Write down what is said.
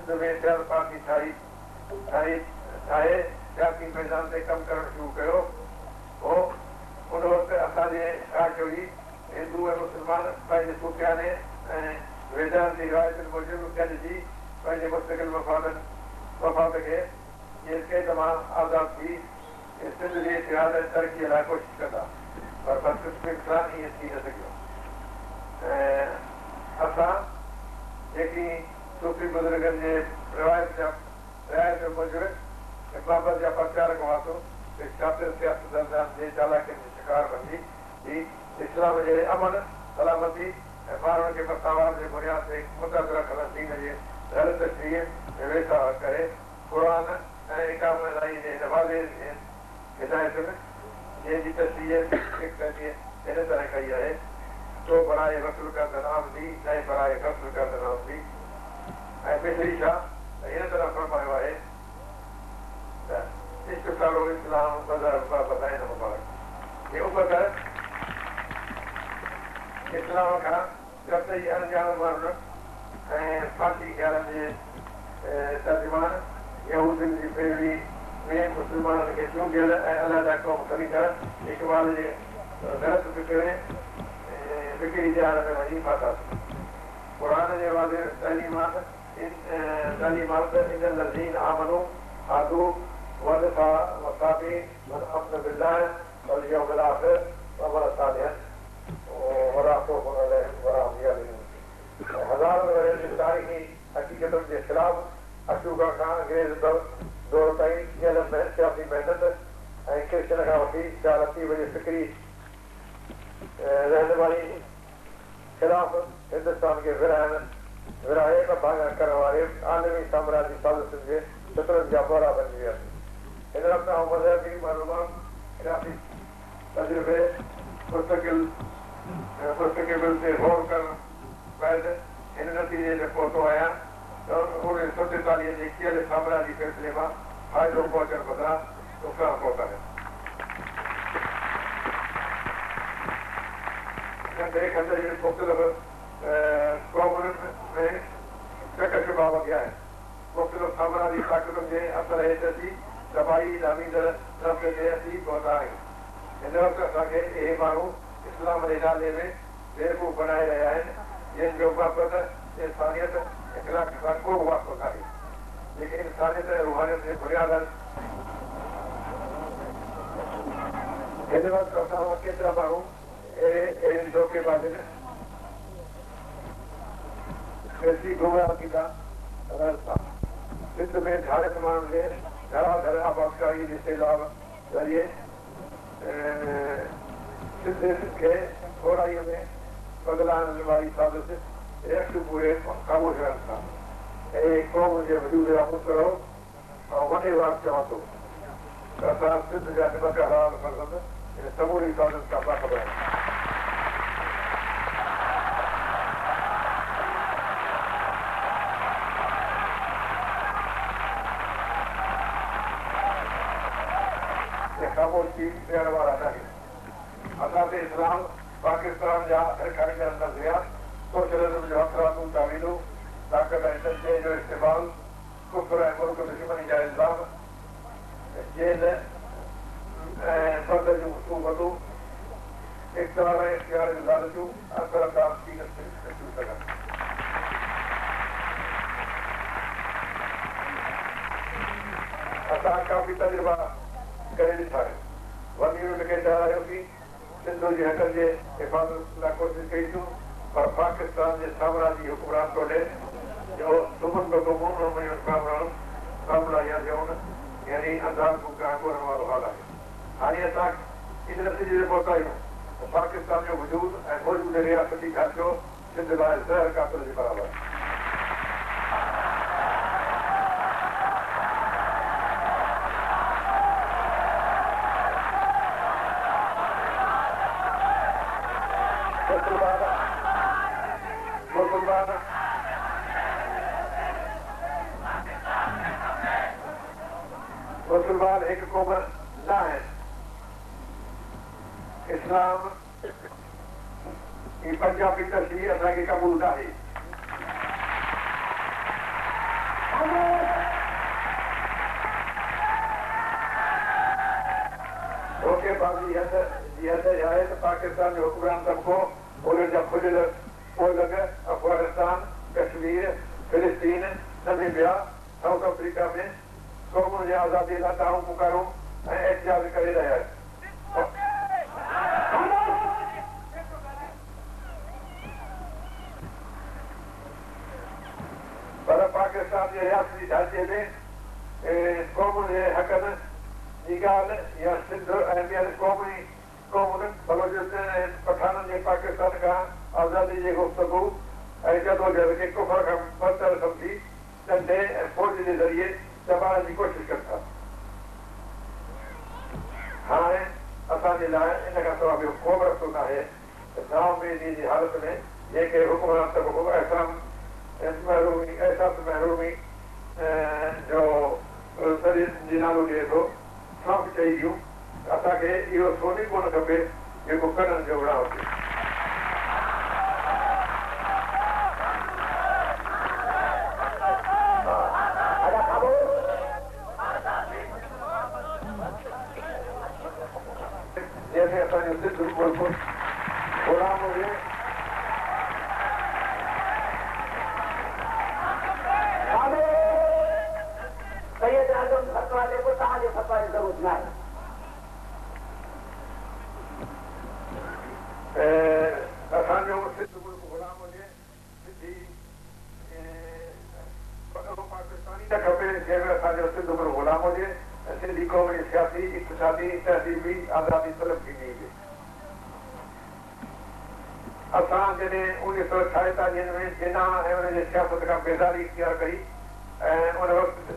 सिंध में सियाल पार्टी ठाहे सियासी मैदान ते कमु करणु शुरू कयो। पोइ उन वक़्तु असांजे छा कयो हिंदू ऐं मुस्लमान पंहिंजे सूफियाने ऐं वेदांती रिवायतुनि मूजिबि गॾिजी पंहिंजे मुस्तक़िल मफ़ाद खे जेके तमामु आज़ादु थी सिंध जी इतिहाद तरक़ीअ लाइ कोशिशि कंदा, पर बदकिस्मती सां ईअं थी न सघियो। ऐं असां जेकी सूफ़ी बुज़ुर्गनि जे रिवायत मूजिबि बाबत जा प्रचारक हुआसीं शातिर सियासतदान जे चालाकियुनि जो शिकार बणिजी ही इस्लाम जे अमन सलामती ऐं माण्हुनि खे मसावाद जे बुनियाद ते मुतहद रखल दीन जे दर तशरीह में वेठा करे क़ुर ऐं इकाम इलाही जे नवाज़े हिदायतुनि जंहिंजी तशरीह हिन तरह कई आहे तो बराए वसूल करदन आमदी नए बराए वसूल करदन आमदी। ऐं ॿिए छा हिन तरह फरमायो आहे त इश्क सारो इस्लाम बताए न मुबारक। ये उमत इस्लाम खां कतई अणॼाण माण्हुनि ऐं फासी ख़्यालनि जे तर्जुमान यहूदियुनि जी पैरवी में मुस्लमाननि खे चूंडियल ऐं अलहदा क़ौम ख़रीदड़ इक़बाल जे ग़लति फिकिरी ॼाण में वञी फाथासीं। क़ुर जे वादे तइलीमात इन लज़ीन आमनू आदू वदफा वसाबी वअमन बिल्लाह वल आखिर वअमल सालिहन वराको वराहम यालिन। हज़ारों वरनि जी तारीख़ी हक़ीक़तुनि जे ख़िलाफ़ अशूका खां अंग्रेज़ दौर ताईं थियल सियासी महिनत ऐं क्रिश्चन खां वठी शालती जी फिक्री रहनुमाई ख़िलाफ़ हिंदुस्तान खे विराहे ॿ भाङा करण वारे आलमी साम्राज्य साज़िशुनि जे शत्रुनि जा बोरा बणिजी वियासीं। हिन वक़्तु आउं मज़हबी मालूमात सियासी तजुर्बे मुस्तक़िल ते गौर करण बैदि हिन नतीजे ते पहुतो आहियां त 1947 जे कियल साम्राज्य फ़ैसिले मां फ़ाइदो पहुचण बदिरां नुक़सान पहुता है। नंढे खंड जे मुख़्तलिफ़ क़ौमुनि में चकशुबा वधिया आहिनि। मुख़्तलिफ़ साम्राजी ताक़तुनि जे असर हेठि अची तबाही लामींदड़ नफ़्ज़ ते अची पहुता आहियूं। हिन वक़्तु असांखे इहे माण्हू इस्लाम जे नाले में बेवकूफ़ बनाए रहिया आहिनि जिन जो मोहबत इंसानियत इख़लाक़ सां को बि वास्तो कान्हे, जेके इंसानियत ऐं रुहानियत जे बुनियादनि। हिन वक़्तु असां वटि केतिरा माण्हू अहिड़े धोखेबाज़नि सियासी गुमराह थींदा रहनि था। सिंध में धारक माण्हुनि खे धराधर आबादकारी जे सैलाब ज़रिए सिंध खे थोराईअ में बदिलाइण वारी साज़िश रख पूरे क़ाबू थियनि था ऐं क़ौम जे वजूद जा मुस्तरो ऐं वॾे वार चवां थो त असां सिंध जा निमक हलाल फर्ज़ंद हिन समूरी साज़िश खां बाख़बर आहियूं। खामोशी ॾियण वारा न आहिनि। असां ते इस्लाम पाकिस्तान जा कारीगर नज़रिया सोशलिज़म जो हक़रातूं तावीलूं ताक़त ऐं तशदीद जो इस्तेमालु कुफ्र ऐं मुल्क दुश्मनी जा इल्ज़ाम जेल ऐं फर्द जूं हुकूमतूं इक़्तिदार ऐं इख़्तियार जूं लालचूं असरअंदाज़ थी नथियूं सघनि। असां काफ़ी तजुर्बा करे ॾिठा आहिनि। वज़ीर खे चवायोसीं सिंधु जे हक़नि जे हिफ़ाज़त लाइ कोशिशि कईसूं, पर पाकिस्तान जे साम्राजी हुकुमरान टोले जो सुमन मामला या जौन यानी अंदाज़ ॻोल्हण वारो हाल आहे। हाणे असां इन नतीजे ते पहुता आहियूं त पाकिस्तान जो वजूद ऐं मौजूद रियासती ढांचो सिंध लाइ ज़हर कातिल जे बराबरि आहे। मुसलमान एक क़ौम न है। इस्लाम की पंजाबी तशरीह असांखे क़बूल न आहे। आहे त पाकिस्तान जो हुक्मरान तबिको उन्हनि जा खुलियल ओलग अफगानिस्तान, कश्मीर, फिलिस्तीन, नमीबिया, साउथ अफ्रीका में क़ौमुनि जे आज़ादी लाइ तारूं पुकारूं ऐं एहतिजाज करे रहिया आहिनि। पर पाकिस्तान जे रियासती ढांचे में क़ौमुनि जे हक़नि जी ॻाल्हि या सिंध ऐं ॿियनि क़ौमुनि बलोचिस्तान ऐं पठाननि जे पाकिस्तान खां आज़ादी जी गुफ़्तगू ऐं जदोजहद खे कुफर खां बदतर सम्झी ॾंडे ऐं फ़ौज जे ज़रिए दॿाइण जी कोशिशि कनि था। हाणे असांजे लाइ इन खां सवाइ ॿियो को बि रस्तो न आहे त नाउमीदी जी हालत में जेके हुकुमरान तबिको एहसास महरूमी जो सॼे जी नालो ॾिए थो सभु चई ॾियूं असांखे इहो सोनी कोन खपे जेको कॾनि जो विड़ाव थिए। जैसे असांजो सिंध मुल्क गुलाम हुजे असांजो सिंध मुल्क गुलाम हुजे सिंधी पाकिस्तानी न खपे जंहिंमें असांजो सिंध मुल्क गुलाम हुजे ऐं सिंधी क़ौम जी सियासी इक़्तिसादी तहज़ीबी आज़ादी तलब थींदी हुजे। असां जॾहिं 1946 में जिना ऐं हुनजे सियासत खां बेज़ारी इख्तियार कई ऐं उन वक़्तु